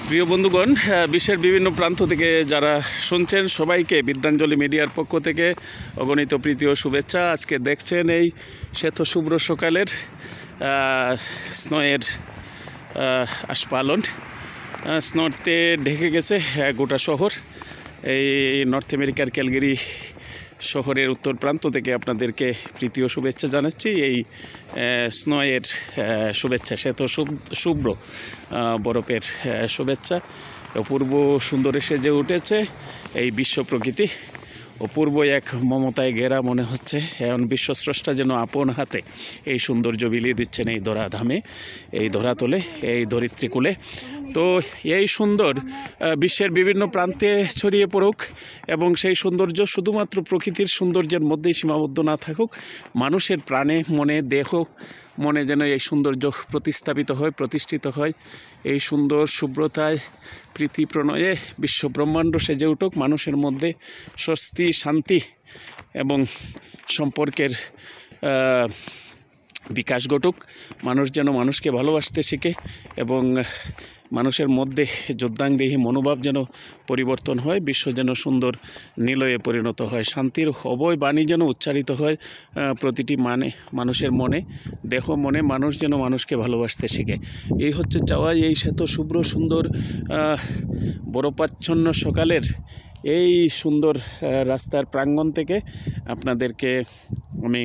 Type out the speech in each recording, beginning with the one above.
প্রিয় বন্ধুগণ, বিশ্বের বিভিন্ন প্রান্ত থেকে যারা শুনছেন সবাইকে বিদ্যাঞ্জলি মিডিয়ার পক্ষ থেকে অগণিত প্রীতি ও শুভেচ্ছা। আজকে দেখছেন এই শ্বেত শুভ্র সকালের স্নোয়ের আস্ফালন। স্নোতে ঢেকে গেছে গোটা শহর। এই নর্থ আমেরিকার ক্যালগেরি শহরের উত্তর প্রান্ত থেকে আপনাদেরকে প্রীতি ও শুভেচ্ছা জানাচ্ছি। এই স্নোয়ের শুভেচ্ছা, শ্বেত শুভ্র বরফের শুভেচ্ছা। অপূর্ব সুন্দরে সেজে উঠেছে এই বিশ্ব প্রকৃতি। অপূর্ব এক মমতায় ঘেরা মনে হচ্ছে, এখন বিশ্বস্রষ্টা যেন আপন হাতে এই সৌন্দর্য বিলিয়ে দিচ্ছেন এই ধরাধামে, এই ধরাতলে, এই ধরিত্রীকূলে। তো এই সুন্দর বিশ্বের বিভিন্ন প্রান্তে ছড়িয়ে পড়ুক এবং সেই সৌন্দর্য শুধুমাত্র প্রকৃতির সৌন্দর্যের মধ্যেই সীমাবদ্ধ না থাকুক, মানুষের প্রাণে, মনে, দেহ, মনে যেন এই সৌন্দর্য প্রতিস্থাপিত হয়, প্রতিষ্ঠিত হয়। এই সুন্দর শুভ্রতায়, প্রীতি প্রণয়ে বিশ্ব ব্রহ্মাণ্ড সেজে উঠুক। মানুষের মধ্যে স্বস্তি, শান্তি এবং সম্পর্কের বিকাশ ঘটুক। মানুষ যেন মানুষকে ভালোবাসতে শিখে এবং মানুষের মধ্যে যোদ্ধাংদেহী মনোভাব যেন পরিবর্তন হয়। বিশ্ব যেন সুন্দর নিলয়ে পরিণত হয়। শান্তির অবয় বাণী যেন উচ্চারিত হয় প্রতিটি মানুষের মনে, দেহ, মনে। মানুষ যেন মানুষকে ভালোবাসতে শিখে। এই হচ্ছে চাওয়া। এই শ্বেত শুভ্র সুন্দর বরফাচ্ছন্ন সকালের এই সুন্দর রাস্তার প্রাঙ্গণ থেকে আপনাদেরকে আমি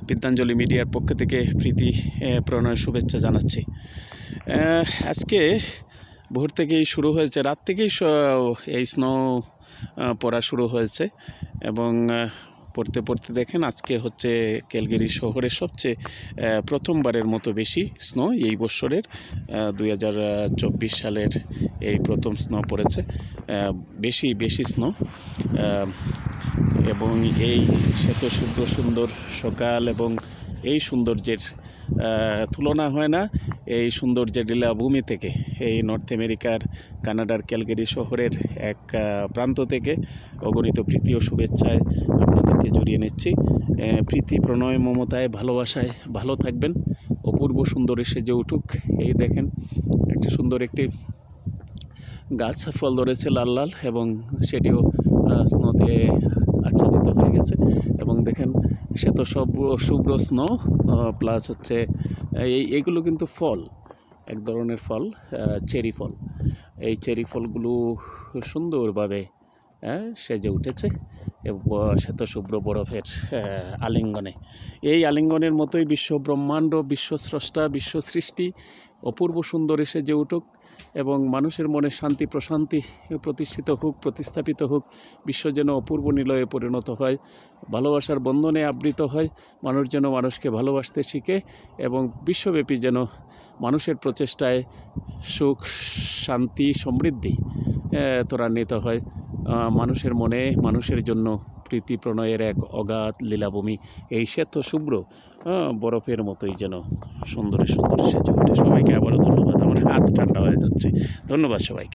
বিদ্যাঞ্জলি মিডিয়ার পক্ষ থেকে প্রীতি প্রণয় শুভেচ্ছা জানাচ্ছি। আজকে ভোর থেকেই শুরু হয়েছে, রাত থেকেই এই স্নো পড়া শুরু হয়েছে এবং পড়তে পড়তে দেখেন আজকে হচ্ছে ক্যালগেরি শহরের সবচেয়ে প্রথমবারের মতো বেশি স্নো এই বছরের 2024 সালের এই প্রথম স্নো পড়েছে। বেশি স্নো এবং এই শ্বেত শুভ্র সুন্দর সকাল এবং এই সৌন্দর্যের তুলনা হয় না। এই সৌন্দর্যের লীলাভূমি থেকে, এই নর্থ আমেরিকার কানাডার ক্যালগেরি শহরের এক প্রান্ত থেকে অগণিত প্রীতি ও শুভেচ্ছায় আপনাদেরকে জড়িয়ে নিচ্ছি। প্রীতি প্রণয় মমতায় ভালোবাসায় ভালো থাকবেন। অপূর্ব সুন্দরে সেজে উঠুক। এই দেখেন একটি সুন্দর একটি গাছ ফল ধরেছে লাল লাল এবং সেটিও স্নোতে আচ্ছাদিত হয়ে গেছে এবং দেখেন শ্বেত শুভ্র স্নো প্লাস হচ্ছে এইগুলো কিন্তু ফল, এক ধরনের ফল, চেরি ফল। এই চেরি ফলগুলো সুন্দরভাবে সেজে উঠেছে শ্বেত শুভ্র বরফের আলিঙ্গনে। এই আলিঙ্গনের মতোই বিশ্ব ব্রহ্মাণ্ড, বিশ্ব স্রষ্টা, বিশ্ব সৃষ্টি অপূর্ব সুন্দরে সেজে উঠুক এবং মানুষের মনে শান্তি প্রশান্তি প্রতিষ্ঠিত হোক, প্রতিস্থাপিত হোক। বিশ্ব যেন অপূর্ব নিলয়ে পরিণত হয়, ভালোবাসার বন্ধনে আবৃত হয়। মানুষ যেন মানুষকে ভালোবাসতে শিখে এবং বিশ্বব্যাপী যেন মানুষের প্রচেষ্টায় সুখ, শান্তি, সমৃদ্ধি ত্বরান্বিত হয়। মানুষের মনে মানুষের জন্য প্রীতি প্রণয়ের এক অগাধ লীলাভূমি এই শ্বেত শুভ্র বরফের মতোই যেন সুন্দরে সুন্দরে সেজে ওঠে। সবাইকে আবারও ধন্যবাদ। আমার হাত ঠান্ডা হয়ে যাচ্ছে। ধন্যবাদ সবাইকে।